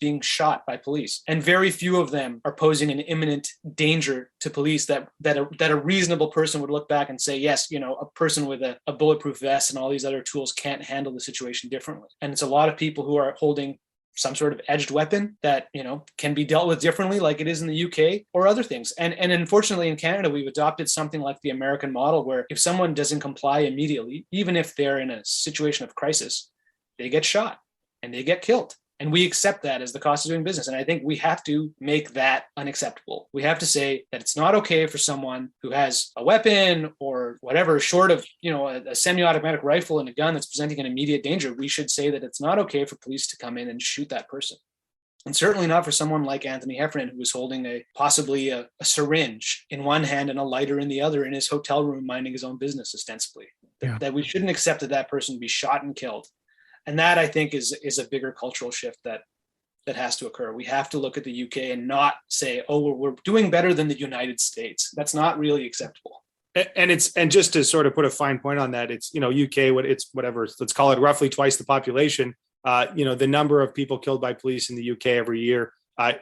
being shot by police, and very few of them are posing an imminent danger to police that a reasonable person would look back and say, yes, a person with a bulletproof vest and all these other tools can't handle the situation differently. And it's a lot of people who are holding some sort of edged weapon that can be dealt with differently, like it is in the UK, or other things. And unfortunately in Canada, we've adopted something like the American model, where if someone doesn't comply immediately, even if they're in a situation of crisis, they get shot and they get killed. And we accept that as the cost of doing business. And I think we have to make that unacceptable. We have to say that it's not okay for someone who has a weapon or whatever, short of, a semi-automatic rifle and a gun that's presenting an immediate danger. We should say that it's not okay for police to come in and shoot that person. And certainly not for someone like Anthony Heffernan, who was holding possibly a syringe in one hand and a lighter in the other in his hotel room, minding his own business, ostensibly. Yeah. That we shouldn't accept that person be shot and killed. And that, I think, is a bigger cultural shift that has to occur. We have to look at the UK and not say, oh, we're doing better than the United States. That's not really acceptable. And just to sort of put a fine point on that, it's, UK, let's call it roughly twice the population. The number of people killed by police in the UK every year,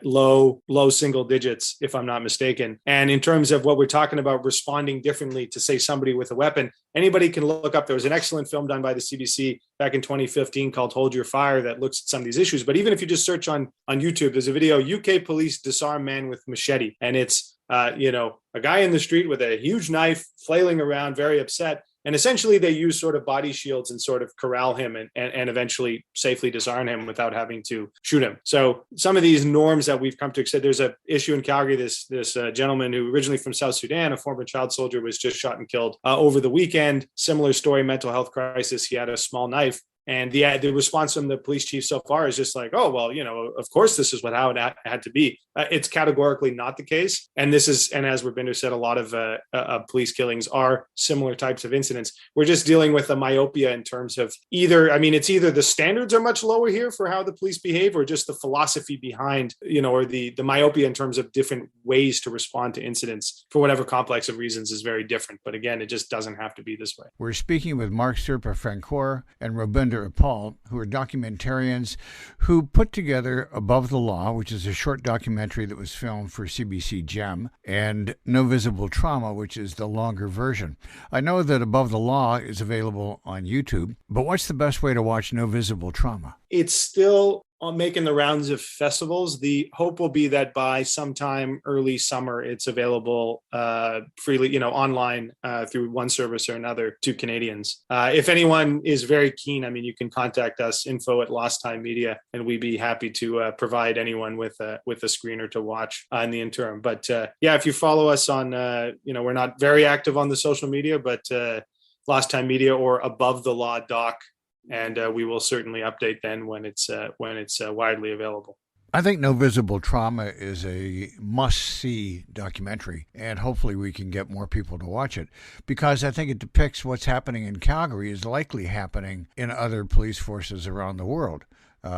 low single digits, if I'm not mistaken. And in terms of what we're talking about, responding differently to, say, somebody with a weapon, anybody can look up. There was an excellent film done by the CBC back in 2015 called Hold Your Fire that looks at some of these issues. But even if you just search on YouTube, there's a video, UK police disarm man with machete. And it's, a guy in the street with a huge knife flailing around, very upset. And essentially they use sort of body shields and sort of corral him and eventually safely disarm him without having to shoot him. So some of these norms that we've come to accept, there's an issue in Calgary, this gentleman who originally from South Sudan, a former child soldier, was just shot and killed over the weekend. Similar story, mental health crisis. He had a small knife. And the response from the police chief so far is just like, oh, well, of course, this is how it had to be. It's categorically not the case. And as Robinder said, a lot of police killings are similar types of incidents. We're just dealing with a myopia in terms of it's either the standards are much lower here for how the police behave, or just the philosophy behind, or the myopia in terms of different ways to respond to incidents for whatever complex of reasons is very different. But again, it just doesn't have to be this way. We're speaking with Marc Serpa, Francoeur, and Robinder Uppal, who are documentarians who put together Above the Law, which is a short documentary that was filmed for CBC Gem, and No Visible Trauma, which is the longer version. I know that Above the Law is available on YouTube, but what's the best way to watch No Visible Trauma? It's still making the rounds of festivals. The hope will be that by sometime early summer, it's available freely, online through one service or another to Canadians. If anyone is very keen, you can contact us, info@LostTimeMedia, and we'd be happy to provide anyone with a screener to watch in the interim. But if you follow us on, we're not very active on the social media, but Lost Time Media or Above the Law Doc. And we will certainly update then when it's widely available. I think No Visible Trauma is a must-see documentary, and hopefully we can get more people to watch it, because I think it depicts what's happening in Calgary is likely happening in other police forces around the world,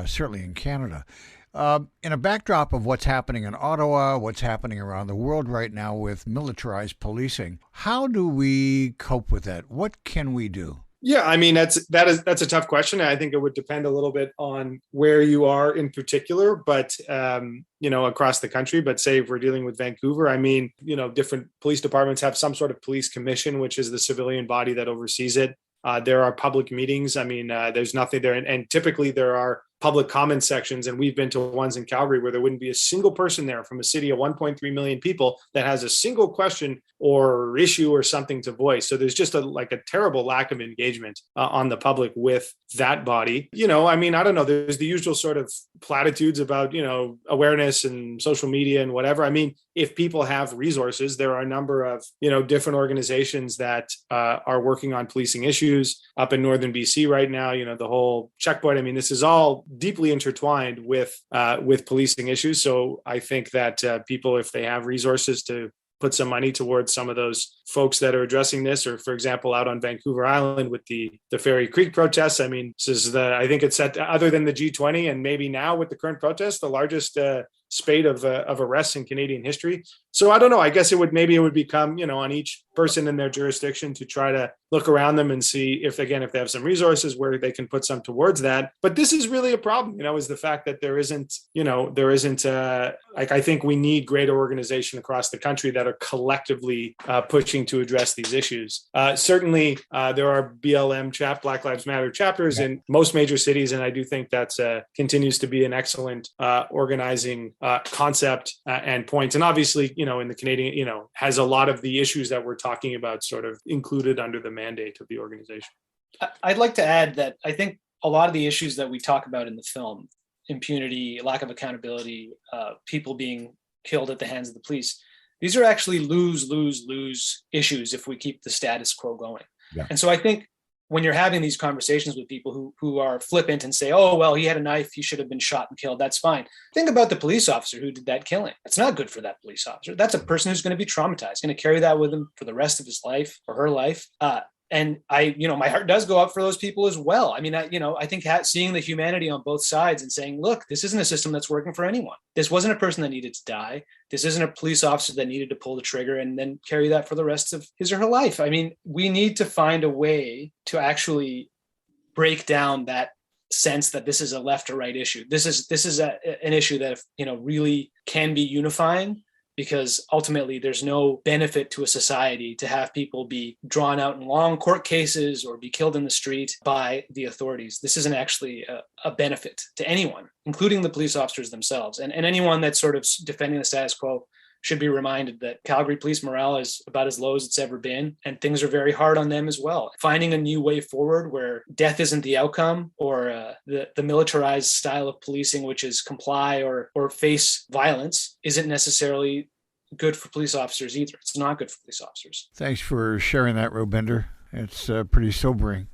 certainly in Canada. In a backdrop of what's happening in Ottawa, what's happening around the world right now with militarized policing, how do we cope with that? What can we do? Yeah, that's a tough question. I think it would depend a little bit on where you are in particular, but across the country. But say if we're dealing with Vancouver, different police departments have some sort of police commission, which is the civilian body that oversees it. There are public meetings. There's nothing there, and typically there are public comment sections, and we've been to ones in Calgary where there wouldn't be a single person there from a city of 1.3 million people that has a single question or issue or something to voice. So there's just a terrible lack of engagement on the public with that body. I don't know. There's the usual sort of platitudes about, awareness and social media and whatever. If people have resources, there are a number of, different organizations that are working on policing issues up in northern BC right now. The whole checkpoint. This is all deeply intertwined with policing issues. So I think that people, if they have resources to put some money towards some of those folks that are addressing this, or for example, out on Vancouver Island with the Fairy Creek protests. This is I think it's set, other than the G20 and maybe now with the current protests, the largest spate of arrests in Canadian history. So I don't know. I guess it would become, on each person in their jurisdiction to try to look around them and see if they have some resources where they can put some towards that. But this is really a problem, is the fact that there isn't, I think we need greater organization across the country that are collectively pushing to address these issues. Certainly, there are BLM Black Lives Matter chapters in most major cities, and I do think that's continues to be an excellent organizing concept and point. And obviously, in the Canadian, has a lot of the issues that we're talking about sort of included under the mandate of the organization. I'd like to add that I think a lot of the issues that we talk about in the film, impunity, lack of accountability, people being killed at the hands of the police, these are actually lose issues if we keep the status quo going. Yeah. And so I think when you're having these conversations with people who are flippant and say, oh, well, he had a knife, he should have been shot and killed, that's fine. Think about the police officer who did that killing. It's not good for that police officer. That's a person who's going to be traumatized, going to carry that with him for the rest of his life or her life. And my heart does go out for those people as well. I mean, I think seeing the humanity on both sides and saying, look, this isn't a system that's working for anyone. This wasn't a person that needed to die. This isn't a police officer that needed to pull the trigger and then carry that for the rest of his or her life. I mean, we need to find a way to actually break down that sense that this is a left or right issue. This is an issue that, really can be unifying, because ultimately there's no benefit to a society to have people be drawn out in long court cases or be killed in the street by the authorities. This isn't actually a benefit to anyone, including the police officers themselves. And anyone that's sort of defending the status quo should be reminded that Calgary police morale is about as low as it's ever been, and things are very hard on them as well. Finding a new way forward where death isn't the outcome, or the militarized style of policing, which is comply or face violence, isn't necessarily good for police officers either. It's not good for police officers. Thanks for sharing that, Robinder. It's pretty sobering.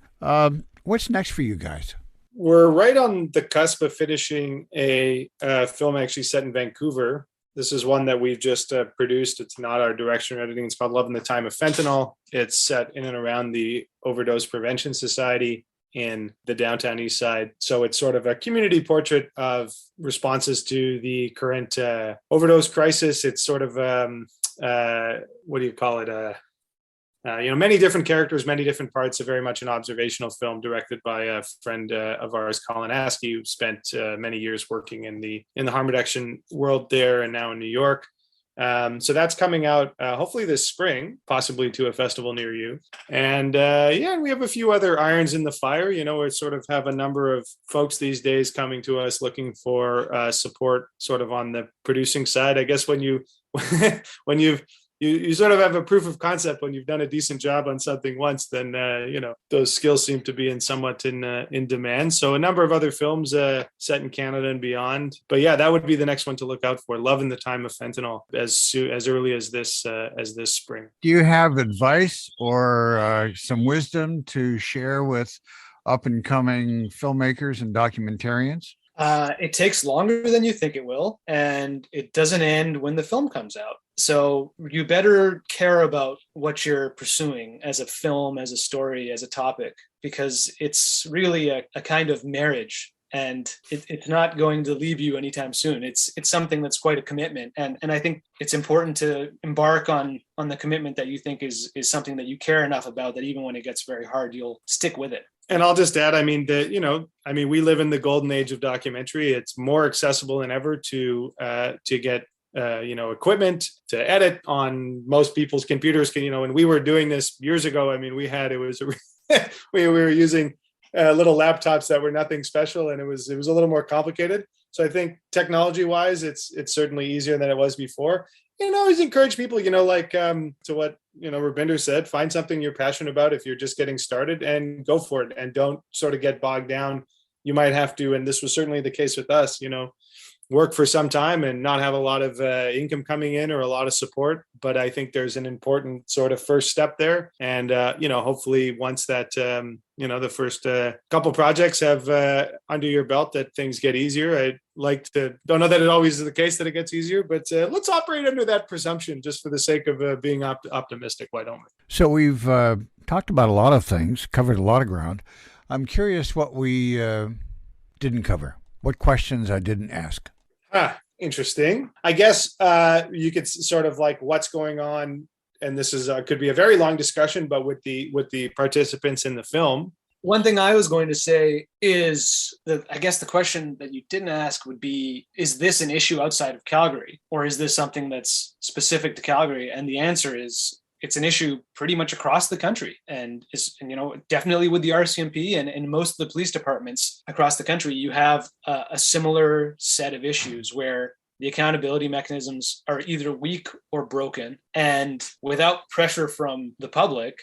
What's next for you guys? We're right on the cusp of finishing a film actually set in Vancouver. This is one that we've just produced. It's not our direction or editing. It's called Love in the Time of Fentanyl. It's set in and around the Overdose Prevention Society in the downtown east side. So it's sort of a community portrait of responses to the current overdose crisis. It's sort of, what do you call it? Many different characters, many different parts. Very much an observational film directed by a friend of ours, Colin Askey, who spent many years working in the harm reduction world there and now in New York. So that's coming out hopefully this spring, possibly to a festival near you. And we have a few other irons in the fire. We sort of have a number of folks these days coming to us looking for support sort of on the producing side. I guess when you sort of have a proof of concept when you've done a decent job on something once, then those skills seem to be somewhat in demand. So a number of other films set in Canada and beyond. But yeah, that would be the next one to look out for. Love in the Time of Fentanyl, as early as this spring. Do you have advice or some wisdom to share with up and coming filmmakers and documentarians? It takes longer than you think it will, and it doesn't end when the film comes out. So you better care about what you're pursuing as a film, as a story, as a topic, because it's really a kind of marriage, and it's not going to leave you anytime soon. It's something that's quite a commitment, and I think it's important to embark on the commitment that you think is something that you care enough about that even when it gets very hard, you'll stick with it. And I'll just add, we live in the golden age of documentary. It's more accessible than ever to get equipment to edit on most people's computers. When we were doing this years ago, we were using little laptops that were nothing special, and it was a little more complicated. So I think technology wise, it's certainly easier than it was before. Always encourage people, to what, Robinder said, find something you're passionate about if you're just getting started and go for it, and don't sort of get bogged down. You might have to, and this was certainly the case with us, work for some time and not have a lot of income coming in or a lot of support. But I think there's an important sort of first step there. And, hopefully once that, the first couple projects have under your belt, that things get easier. Don't know that it always is the case that it gets easier, but let's operate under that presumption just for the sake of being optimistic. Why don't we? So we've talked about a lot of things, covered a lot of ground. I'm curious what we didn't cover. What questions I didn't ask? Interesting. I guess you could sort of like what's going on, and this is could be a very long discussion, but with the participants in the film. One thing I was going to say is that I guess the question that you didn't ask would be, is this an issue outside of Calgary, or is this something that's specific to Calgary? And the answer is it's an issue pretty much across the country, and definitely with the RCMP and most of the police departments across the country, you have a similar set of issues where the accountability mechanisms are either weak or broken, and without pressure from the public,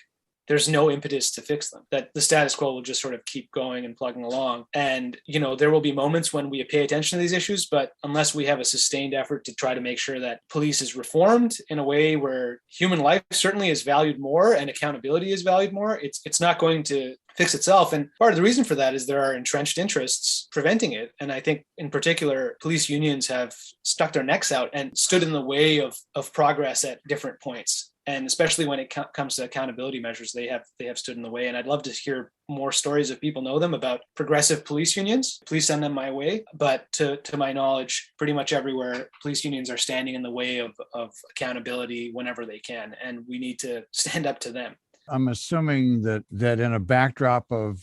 there's no impetus to fix them, that the status quo will just sort of keep going and plugging along. And, there will be moments when we pay attention to these issues, but unless we have a sustained effort to try to make sure that police is reformed in a way where human life certainly is valued more and accountability is valued more, it's not going to fix itself. And part of the reason for that is there are entrenched interests preventing it. And I think in particular, police unions have stuck their necks out and stood in the way of progress at different points. And especially when it comes to accountability measures, they have stood in the way. And I'd love to hear more stories, if people know them, about progressive police unions. Please send them my way. But to my knowledge, pretty much everywhere, police unions are standing in the way of accountability whenever they can. And we need to stand up to them. I'm assuming that in a backdrop of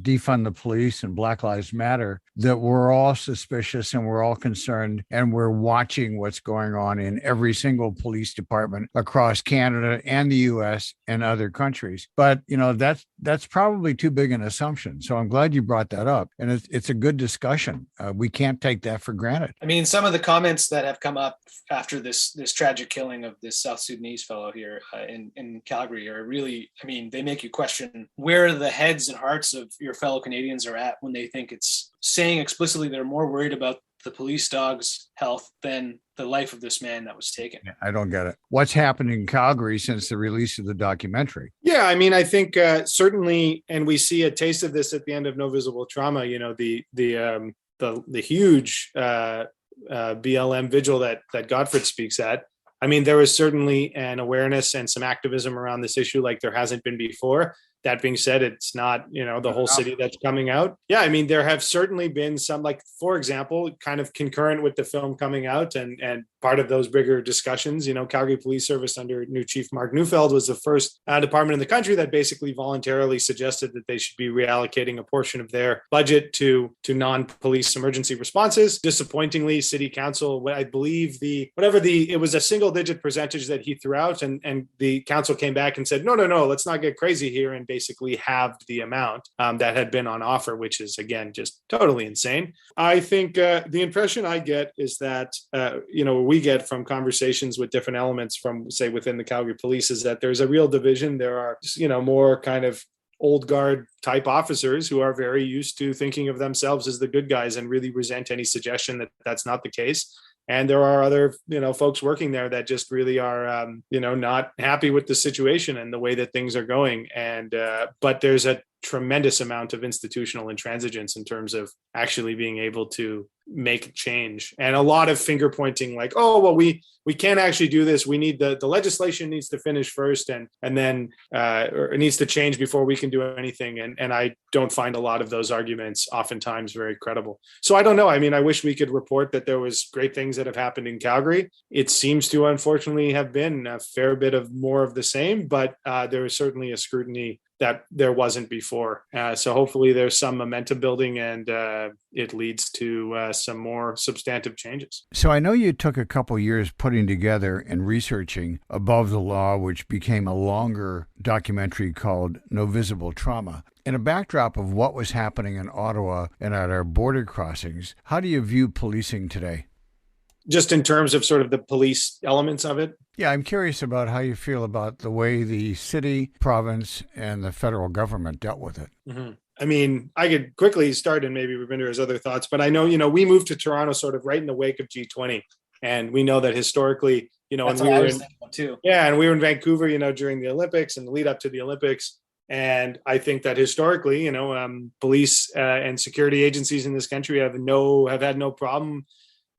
defund the police and Black Lives Matter, that we're all suspicious and we're all concerned and we're watching what's going on in every single police department across Canada and the US and other countries. But, that's probably too big an assumption. So I'm glad you brought that up. And it's a good discussion. We can't take that for granted. I mean, some of the comments that have come up after this tragic killing of this South Sudanese fellow here in Calgary are really, they make you question where the heads and hearts of your fellow Canadians are at when they think it's saying explicitly they're more worried about the police dog's health than the life of this man that was taken. I don't get it. What's happened in Calgary since the release of the documentary? Yeah, I think certainly, and we see a taste of this at the end of No Visible Trauma, the huge BLM vigil that Godfred speaks at. There was certainly an awareness and some activism around this issue like there hasn't been before. That being said, it's not, the whole city that's coming out. Yeah, there have certainly been some, like, for example, kind of concurrent with the film coming out and part of those bigger discussions, Calgary Police Service under new Chief Mark Neufeld was the first department in the country that basically voluntarily suggested that they should be reallocating a portion of their budget to non-police emergency responses. Disappointingly, City Council, I believe it was a single digit percentage that he threw out, and the council came back and said, no, let's not get crazy here, and basically halved the amount that had been on offer, which is, again, just totally insane. I think the impression I get is that, we get from conversations with different elements from, say, within the Calgary Police is that there's a real division. There are, more kind of old guard type officers who are very used to thinking of themselves as the good guys and really resent any suggestion that that's not the case. And there are other, folks working there that just really are, not happy with the situation and the way that things are going. And but there's a tremendous amount of institutional intransigence in terms of actually being able to make change, and a lot of finger pointing, like, oh, well, we can't actually do this. We need the legislation needs to finish first, and then or it needs to change before we can do anything. And I don't find a lot of those arguments oftentimes very credible. So I don't know. I wish we could report that there was great things that have happened in Calgary. It seems to unfortunately have been a fair bit of more of the same, but there is certainly a scrutiny that there wasn't before. So hopefully there's some momentum building and it leads to some more substantive changes. So I know you took a couple years putting together and researching Above the Law, which became a longer documentary called No Visible Trauma. In a backdrop of what was happening in Ottawa and at our border crossings, how do you view policing today? Just in terms of sort of the police elements of it? Yeah, I'm curious about how you feel about the way the city, province, and the federal government dealt with it. Mm-hmm. I could quickly start, and maybe Robinder has other thoughts, but I know, we moved to Toronto sort of right in the wake of G20. And we know that historically, That's and what I was thinking about too. Yeah, and we were in Vancouver, during the Olympics and the lead up to the Olympics. And I think that historically, police and security agencies in this country have had no problem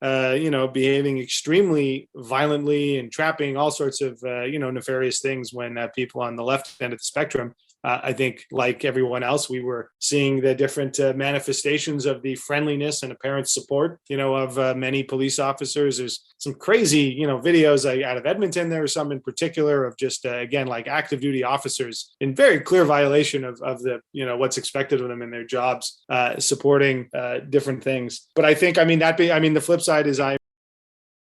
behaving extremely violently and trapping all sorts of, nefarious things when people on the left end of the spectrum I think, like everyone else, we were seeing the different manifestations of the friendliness and apparent support, of many police officers. There's some crazy, videos out of Edmonton. There were some in particular of just, again, like active duty officers in very clear violation of the, what's expected of them in their jobs, supporting different things. But I think, the flip side is